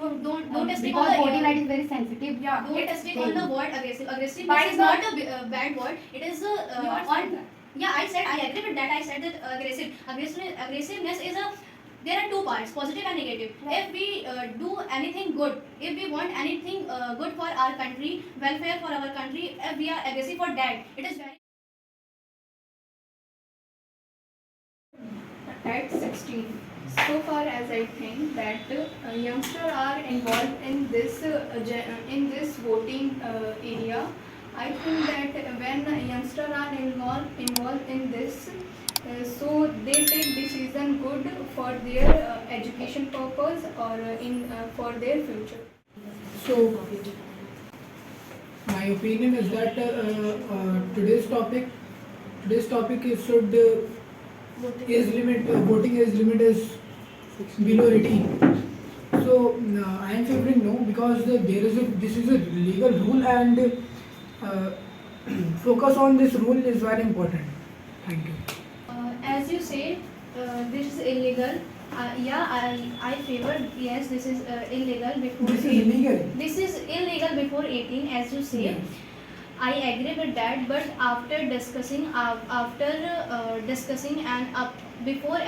don't just take on because the voting right is very sensitive. yeah, don't just take on the word aggressive. Aggressive But is not a bad word. It is on. Yeah, I agree with that. I said that aggressiveness is a. There are two parts, positive and negative. Right. If we do anything good, if we want anything good for our country, welfare for our country, if we are aggressive for that, it is very. At 16, so far as I think that youngsters are involved in this voting area. I think that when youngsters are involved in this, so they take decision good for their education purpose or in for their future. So, my opinion is that today's topic is should age limit voting age limit is below 18. So I am favoring no because this is a legal rule and focus on this rule is very important. Thank you. As you say, this is illegal. Yeah, I favor yes. This is illegal before. This is illegal. This is illegal before 18, as you say. Yes. I agree with that, but after discussing and before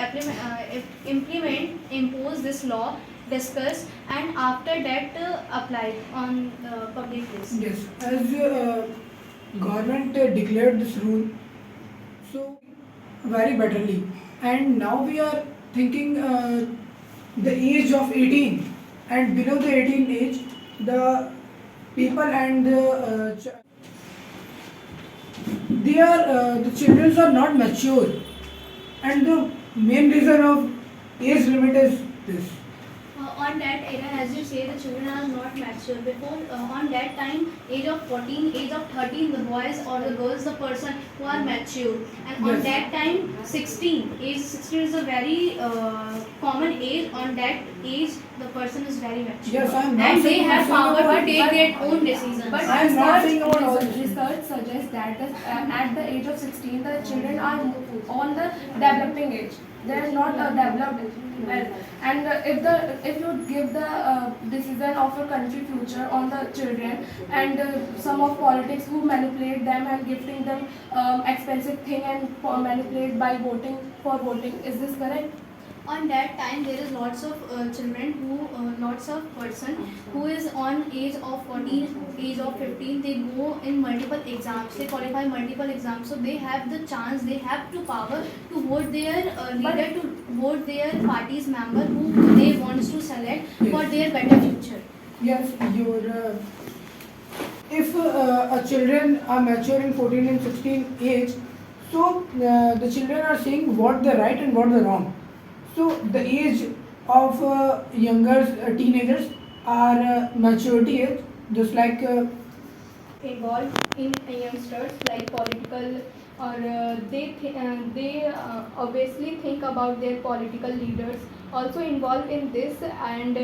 impose this law, discuss and after that apply on public place. Yes, as government declared this rule, so very betterly, and now we are thinking the age of 18 and below the 18 age, the people and the children are not mature, and the main reason of age limit is this. On that era, as you say, the children are not mature. Before, on that time, age of 14, age of 13, the boys or the girls, the person who are mature. And on Yes. that time, 16, age 16 is a very common age. On that age, the person is very mature. Yes, I am not and they saying have power to about- take their own decisions. But I am not saying about all this. research suggests that at the age of 16, the children are on the developing age. They are not developed well. And if you give the decision of a country future on the children, and some of politics who manipulate them and gifting them expensive thing and manipulate by voting for voting, is this correct? On that time there is lots of children who lots of person who is on age of 14, age of 15, they go in multiple exams, they qualify multiple exams, so they have the chance, they have to power to vote their leader, to vote their party's member who they wants to select for their better future. Yes, if children are mature in 14 and 16 age, so the children are seeing what the right and what the wrong. So the age of younger teenagers are maturity age, just like Involved in youngsters like political or they obviously think about their political leaders also involved in this, and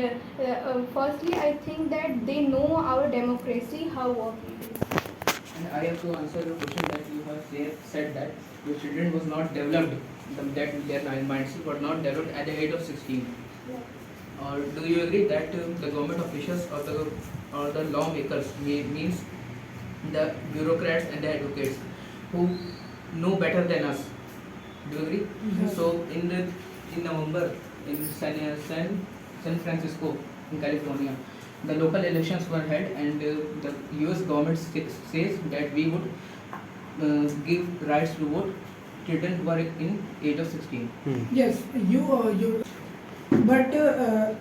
firstly I think that they know our democracy how work it is. And I have to answer your question that you have said that your children was not developed, that their mindset was not developed at the age of 16. Or do you agree that the government officials or the lawmakers means the bureaucrats and the advocates who know better than us? Do you agree? Yes. So in November in San Francisco in California, the local elections were held, and the US government says that we would give rights to vote children who are in age of 16. yes, but the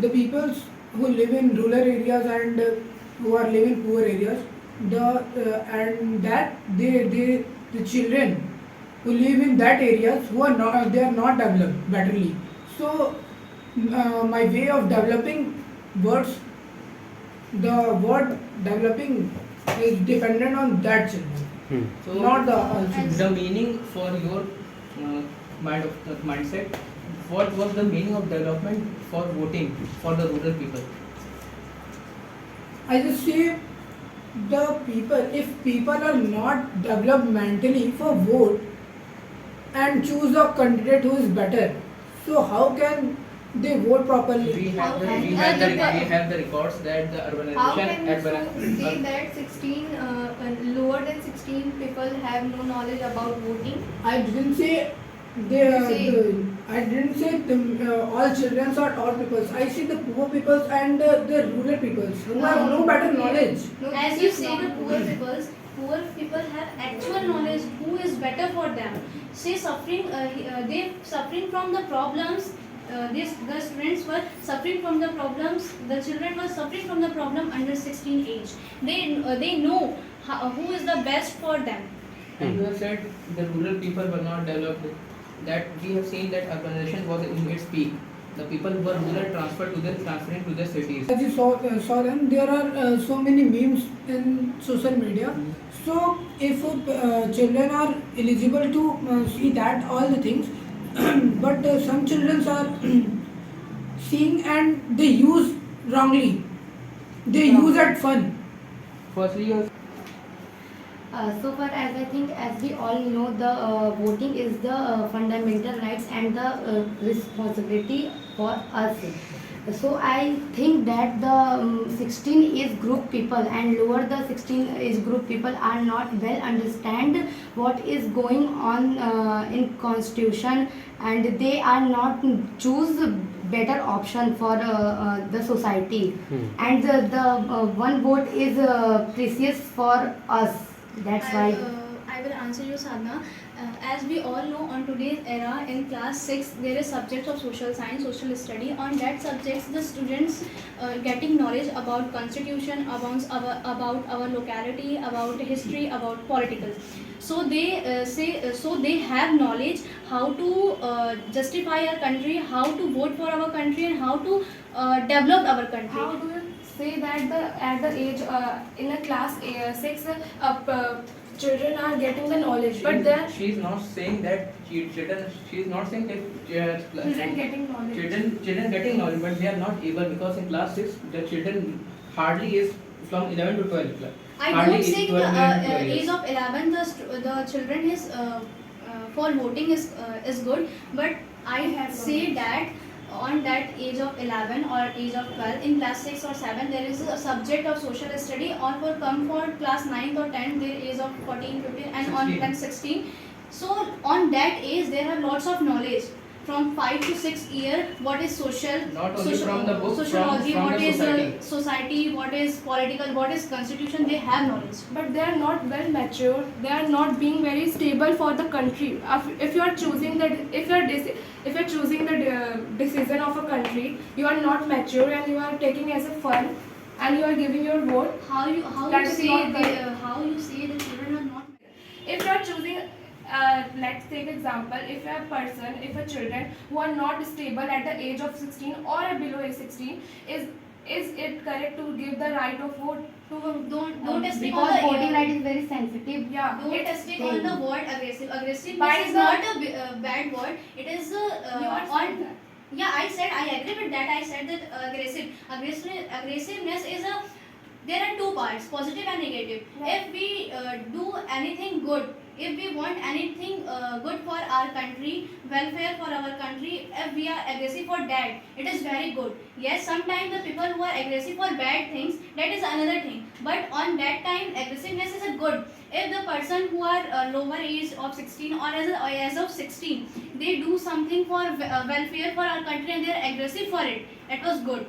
peoples who live in rural areas and who are living in poor areas, the children who live in that areas who are not, they are not developed betterly. So my way of developing words, the word developing is dependent on that children, So not the children. the meaning for your mindset, what was the meaning of development for voting for the rural people? I just say the people, if people are not developed mentally for vote and choose a candidate who is better, so how can they vote properly. We How have the can- we have the the- we have the records that the How can you urbanization say that 16 lower than 16 people have no knowledge about voting? I didn't say I didn't say all children are taught peoples. I see the poor peoples and the rural peoples who have no better knowledge. No, as you say, the poor people have actual knowledge who is better for them. Say suffering, they suffering from the problems. The students were suffering from the problems. The children were suffering from the problem under 16 age. They know who is the best for them. And you have said the rural people were not developed. That we have seen that urbanization was in its peak. The people who were rural transferring to the cities. As you saw them, there are so many memes in social media. So if children are eligible to see that all the things, but some children are seeing and they use wrongly. They use at fun. Firstly, you have So far as I think, as we all know, the voting is the fundamental rights and the responsibility for us. So I think that the 16 age group people and lower the 16 age group people are not well understand what is going on in constitution, and they are not choose better option for the society. And the one vote is precious for us. That's why. I will answer you, Sadhna. As we all know, on today's era, in class 6, there is subject of social science, social study. On that subjects, the students getting knowledge about constitution, about our locality, about history, about political. So they have knowledge how to justify our country, how to vote for our country, and how to develop our country. How do you say that at the age in a class 6 children are getting the knowledge, but they are she is not saying that children. She is not saying that children getting knowledge. children getting knowledge, but they are not able because in class 6 the children hardly is from 11 to 12 class. I Hardly don't say 12 to 12 age years. of 11 the children is for voting is good, but I say that on that age of 11 or age of 12 in class 6 or 7 there is a subject of social study, or for come for class 9 or 10 there is of 14 15 and on 16. then 16. So on that age there are lots of knowledge from 5 to 6 year, what is social, Not only from the book, sociology, from what the is society. society, what is political, what is constitution, they have knowledge. But they are not well mature. They are not being very stable for the country. If you are choosing that, if you are choosing the decision of a country, you are not mature and you are taking as a fun, and you are giving your vote. How you That is say not the, correct. how you say the children are not. If you are choosing, let's take example, if a person, if a children who are not stable at the age of 16 or below age 16, is it correct to give the right of vote to Don't stick on Because the voting right is very sensitive. yeah, Don't stick on the word aggressive. Aggressive By is the- not a bad word. It is you are saying on. that. Yeah, I agree with that. I said that aggressiveness is a. There are two parts, positive and negative. Yeah. If we do anything good, if we want anything good for our country, welfare for our country, if we are aggressive for that, it is very good. Yes, sometimes the people who are aggressive for bad things, that is another thing. But on that time, aggressiveness is a good. If the person who are lower age of 16 or as of 16, they do something for welfare for our country and they are aggressive for it, that was good.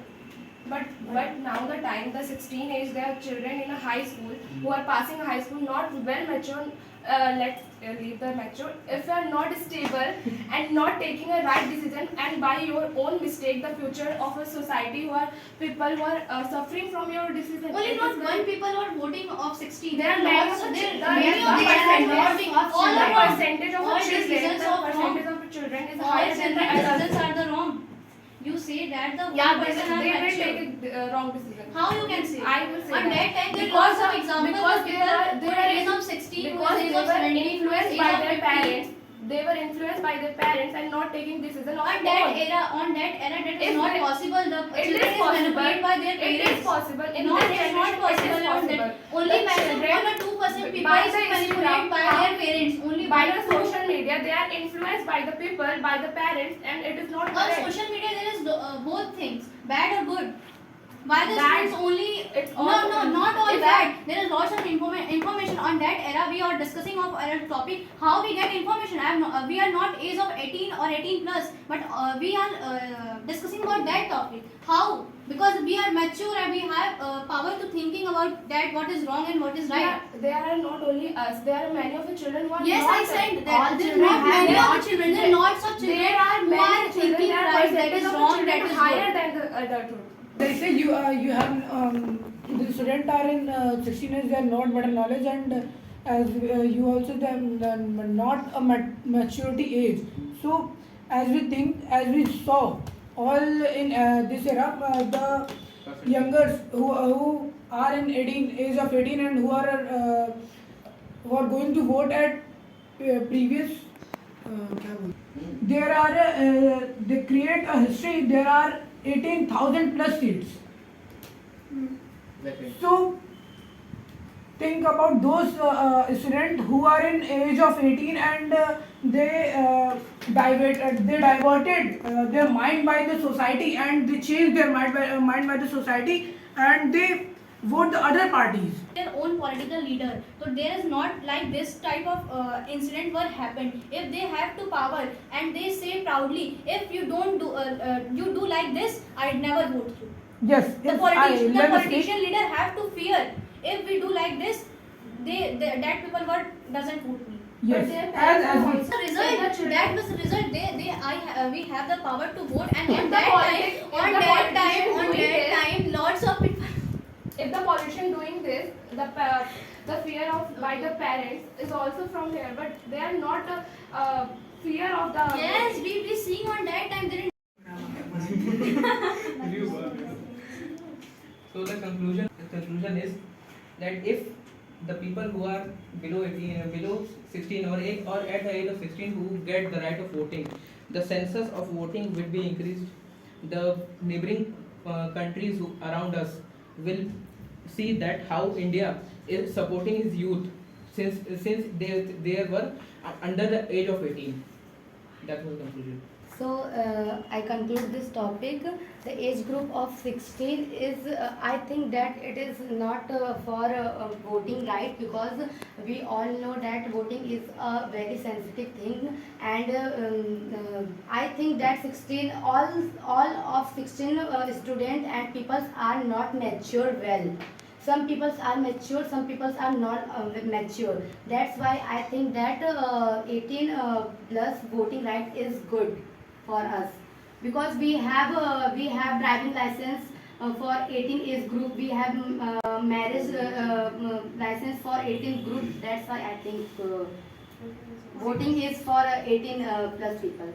But now the time, the 16 age, there are children in a high school who are passing high school, not well mature. Let's leave the mature. If you are not stable and not taking a right decision, and by your own mistake, the future of a society who are people who are suffering from your decision. Only It not is one very- people are voting of 16. There are lots lots of there- children. many The of them percentage are voting. of All the are wrong. percentage of All children, decisions the are wrong. percentage of children is All higher than the adults. decisions are the wrong. You say that the Yeah, one they person are will mature. take a wrong decision. How you can say? I will say On that time there are Because lots of of- examples because of they people are- who they are are age in- of 16, who because are age they of were 17, who influenced is by age of their 15. parents. They were influenced by their parents and not taking decision of On that own. era, that is If not they- possible. The It children is is possible. manipulated by their It is parents. possible. In No, this it's not generation, possible. it is On that. possible. Only The maximum children- 1 or 2% people by is the manipulated Instagram, by their parents. Only By 1 the or 2%. social media, they are influenced by the people, by the parents, and it is not On correct. social media, there is both things, bad or good. Why the Bad. students only? It's all No, not all If bad. There is lots of information on that era. We are discussing of our topic. How we get information? We are not age of 18 or 18 plus, but we are discussing about that topic. How? Because we are mature and we have power to thinking about that what is wrong and what is right. There are not only us, there are many of the children who are Yes, not I said all that. There are children not have many their of the children. There are lots of children There are who are many children, thinking there are right, that percentage is of the wrong, children that is higher good. than the adulthood. They say you have the student are in 16 years, they are not better knowledge, and as you also not a maturity age. So as we saw all in this era, the youngers who are in 18 age of 18 and who are going to vote at previous क्या बोलते? There are they create a history. There are 18,000 plus seats. Exactly. So think about those students who are in age of 18 and they diverted their mind by the society, and they changed their mind by the society, and they vote the other parties. Their own political leader. So there is not like this type of incident were happened. If they have to power and they say proudly, if you don't do you do like this, I'd never vote you. Yes, The yes, politician, the let us politician leader have to fear. If we do like this, that people were doesn't vote me. yes, But their as parents The are result, the children. that was the result. We have the power to vote, and If on the that politic- time, if on the that politician time, on doing that this- time, lots of people. If the politician doing this, the fear of by the parents is also from here, but they are not fear of the. Yes, we seeing on that time. There So the conclusion is that if the people who are below 18, below 16 or at the age of 16 who get the right of voting, the census of voting will be increased. The neighboring countries around us will see that how India is supporting his youth since they were under the age of 18. That was the conclusion. So I conclude this topic. The age group of 16 is, I think that it is not for voting right, because we all know that voting is a very sensitive thing, and I think that 16 all of 16 students and people are not mature well. Some people are mature, some people are not mature. That's why I think that 18 plus voting right is good for us, because we have driving license for 18 age group. We have marriage license for 18 group. That's why I think voting is for 18 plus people.